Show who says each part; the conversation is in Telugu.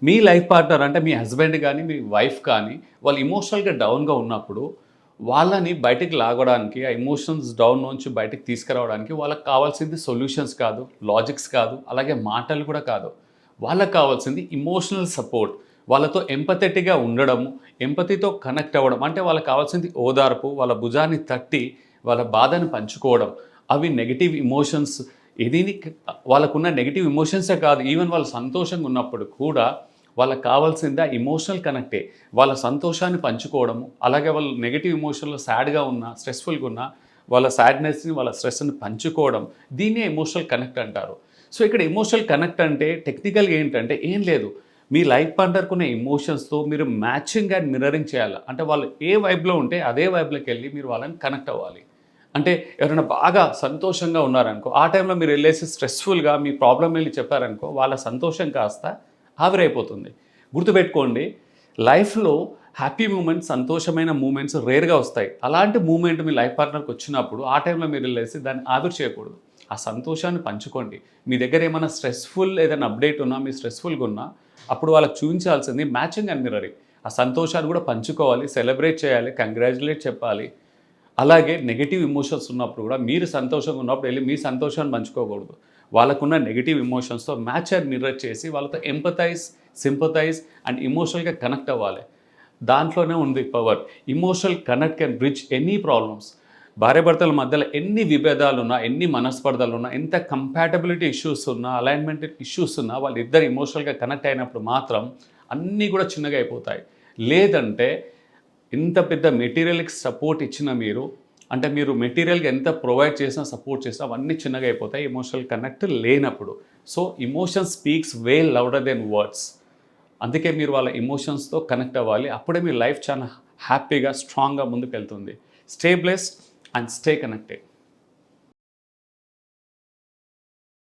Speaker 1: మీ లైఫ్ పార్ట్నర్ అంటే మీ హస్బెండ్ కానీ మీ వైఫ్ కానీ వాళ్ళు ఇమోషనల్గా డౌన్గా ఉన్నప్పుడు వాళ్ళని బయటికి లాగడానికి ఆ ఎమోషన్స్ డౌన్ నుంచి బయటికి తీసుకురావడానికి వాళ్ళకి కావాల్సింది సొల్యూషన్స్ కాదు, లాజిక్స్ కాదు, అలాగే మాటలు కూడా కాదు. వాళ్ళకి కావాల్సింది ఇమోషనల్ సపోర్ట్. వాళ్ళతో ఎంపథెటిక్‌గా ఉండడము, ఎంపతితో కనెక్ట్ అవ్వడం. అంటే వాళ్ళకి కావాల్సింది ఓదార్పు, వాళ్ళ భుజాన్ని తట్టి వాళ్ళ బాధని పంచుకోవడం. అవి నెగెటివ్ ఎమోషన్స్ ఏదీని వాళ్ళకున్న నెగెటివ్ ఎమోషన్సే కాదు, ఈవెన్ వాళ్ళు సంతోషంగా ఉన్నప్పుడు కూడా వాళ్ళకి కావాల్సింది ఆ ఎమోషనల్ కనెక్టే. వాళ్ళ సంతోషాన్ని పంచుకోవడము, అలాగే వాళ్ళు నెగెటివ్ ఎమోషన్‌లో సాడ్‌గా ఉన్నా, స్ట్రెస్‌ఫుల్‌గా ఉన్నా, వాళ్ళ సాడ్‌నెస్‌ని, వాళ్ళ స్ట్రెస్‌ని పంచుకోవడం. దీన్నే ఎమోషనల్ కనెక్ట్ అంటారు. సో, ఇక్కడ ఎమోషనల్ కనెక్ట్ అంటే టెక్నికల్‌గా ఏంటంటే ఏం లేదు. మీ లైఫ్ పార్ట్నర్‌కున్న ఎమోషన్స్‌తో మీరు మ్యాచింగ్ అండ్ మిర్రరింగ్ చేయాలి. అంటే వాళ్ళు ఏ వైబ్‌లో ఉంటే అదే వైబ్‌లోకెళ్ళి మీరు వాళ్ళని కనెక్ట్ అవ్వాలి. అంటే ఎవరైనా బాగా సంతోషంగా ఉన్నారనుకో, ఆ టైంలో మీరెళ్ళేసి స్ట్రెస్‌ఫుల్‌గా మీ ప్రాబ్లమ్ ఎళ్లి చెప్పారనుకో, వాళ్ళ సంతోషం కాస్త ఆవిరైపోతుంది. గుర్తుపెట్టుకోండి, లైఫ్‌లో హ్యాపీ మూమెంట్స్, సంతోషమైన మూమెంట్స్ రేర్‌గా వస్తాయి. అలాంటి మూమెంట్ మీ లైఫ్ పార్ట్నర్‌కి వచ్చినప్పుడు ఆ టైంలో మీరెళ్ళేసి దాన్ని ఆవిరి చేయకూడదు. ఆ సంతోషాన్ని పంచుకోండి. మీ దగ్గర ఏమైనా స్ట్రెస్‌ఫుల్ ఏదైనా అప్డేట్ ఉన్నా, మీరు స్ట్రెస్‌ఫుల్‌గా ఉన్నా, అప్పుడు వాళ్ళకి చూయించాల్సింది మ్యాచింగ్ అండ్ మిర్రరింగ్. ఆ సంతోషాన్ని కూడా పంచుకోవాలి, సెలబ్రేట్ చేయాలి, కంగ్రాచ్యులేట్ చెప్పాలి. అలాగే నెగెటివ్ ఎమోషన్స్ ఉన్నప్పుడు కూడా మీరు సంతోషంగా ఉన్నప్పుడు వెళ్ళి మీ సంతోషాన్ని పంచుకోకూడదు. వాళ్ళకున్న నెగెటివ్ ఎమోషన్స్‌తో మ్యాచ్ అండ్ మిర్రర్ చేసి వాళ్ళతో ఎంపథైజ్, సింపథైజ్ అండ్ ఎమోషనల్‌గా కనెక్ట్ అవ్వాలి. దాంట్లోనే ఉంది power. Emotional connect can bridge any problems. భార్యాభర్తల మధ్యలో ఎన్ని విభేదాలున్నా, ఎన్ని మనస్పర్ధలున్నా, ఎంత కంపాటబిలిటీ ఇష్యూస్ ఉన్నా, అలైన్‌మెంట్ ఇష్యూస్ ఉన్నా వాళ్ళిద్దరు ఎమోషనల్‌గా కనెక్ట్ అయినప్పుడు మాత్రం అన్నీ కూడా చిన్నగా అయిపోతాయి. లేదంటే ఇంత పెద్ద మెటీరియల్‌కి సపోర్ట్ ఇచ్చిన మీరు, అంటే మీరు మెటీరియల్‌గా ఎంత ప్రొవైడ్ చేసినా, సపోర్ట్ చేసినా అవన్నీ చిన్నగా అయిపోతాయి ఎమోషనల్ కనెక్ట్ లేనప్పుడు. సో, ఎమోషన్ స్పీక్స్ వే లౌడర్ దెన్ వర్డ్స్. అందుకే మీరు వాళ్ళ ఎమోషన్స్‌తో కనెక్ట్ అవ్వాలి. అప్పుడే మీ లైఫ్ చాలా హ్యాపీగా, స్ట్రాంగ్‌గా ముందుకెళ్తుంది. Stay blessed and stay connected.